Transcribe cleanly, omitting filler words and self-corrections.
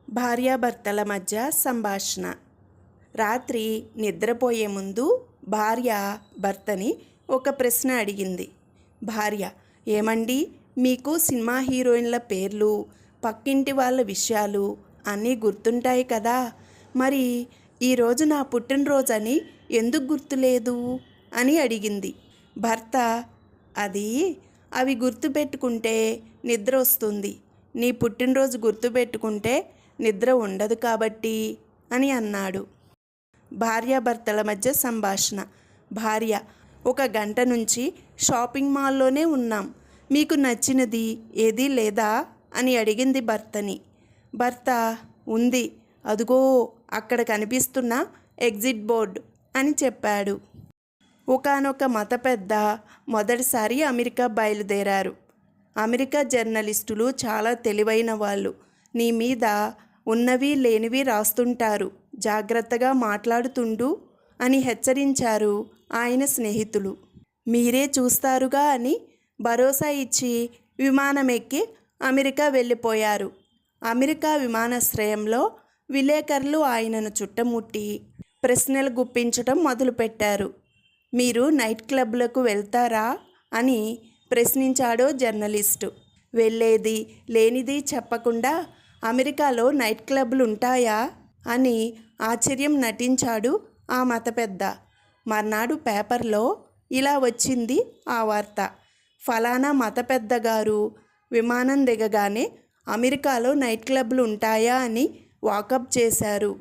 భార్యాభర్తల మధ్య సంభాషణ. రాత్రి నిద్రపోయే ముందు భార్య భర్తని ఒక ప్రశ్న అడిగింది. భార్య: ఏమండి, మీకు సినిమా హీరోయిన్ల పేర్లు, పక్కింటి వాళ్ళ విషయాలు అన్నీ గుర్తుంటాయి కదా, మరి ఈరోజు నా పుట్టినరోజని ఎందుకు గుర్తులేదు అని అడిగింది. భర్త: అవి గుర్తుపెట్టుకుంటే నిద్ర వస్తుంది, నీ పుట్టినరోజు గుర్తుపెట్టుకుంటే నిద్ర ఉండదు కాబట్టి అని అన్నాడు. భార్యాభర్తల మధ్య సంభాషణ. భార్య: 1 గంట నుంచి షాపింగ్ మాల్లోనే ఉన్నాం, మీకు నచ్చినది ఏదీ లేదా అని అడిగింది భర్తని. భర్త: ఉంది, అదుగో అక్కడ కనిపిస్తున్న ఎగ్జిట్ బోర్డ్ అని చెప్పాడు. ఒకానొక మత పెద్ద మొదటిసారి అమెరికా బయలుదేరారు. అమెరికా జర్నలిస్టులు చాలా తెలివైన వాళ్ళు, నీ మీద ఉన్నవి లేనివి రాస్తుంటారు, జాగ్రత్తగా మాట్లాడుతుండు అని హెచ్చరించారు ఆయన స్నేహితులు. మీరే చూస్తారుగా అని భరోసా ఇచ్చి విమానం ఎక్కి అమెరికా వెళ్ళిపోయారు. అమెరికా విమానాశ్రయంలో విలేకరులు ఆయనను చుట్టముట్టి ప్రశ్నలు గుప్పించడం మొదలుపెట్టారు. మీరు నైట్ క్లబ్లకు వెళ్తారా అని ప్రశ్నించాడో జర్నలిస్టు. వెళ్ళేది లేనిది చెప్పకుండా అమెరికాలో నైట్ క్లబ్లు ఉంటాయా అని ఆశ్చర్యం నటించాడు ఆ మత పెద్ద. మర్నాడు పేపర్లో ఇలా వచ్చింది ఆ వార్త: ఫలానా మత పెద్ద గారు విమానం దిగగానే అమెరికాలో నైట్ క్లబ్లు ఉంటాయా అని వాకప్ చేశారు.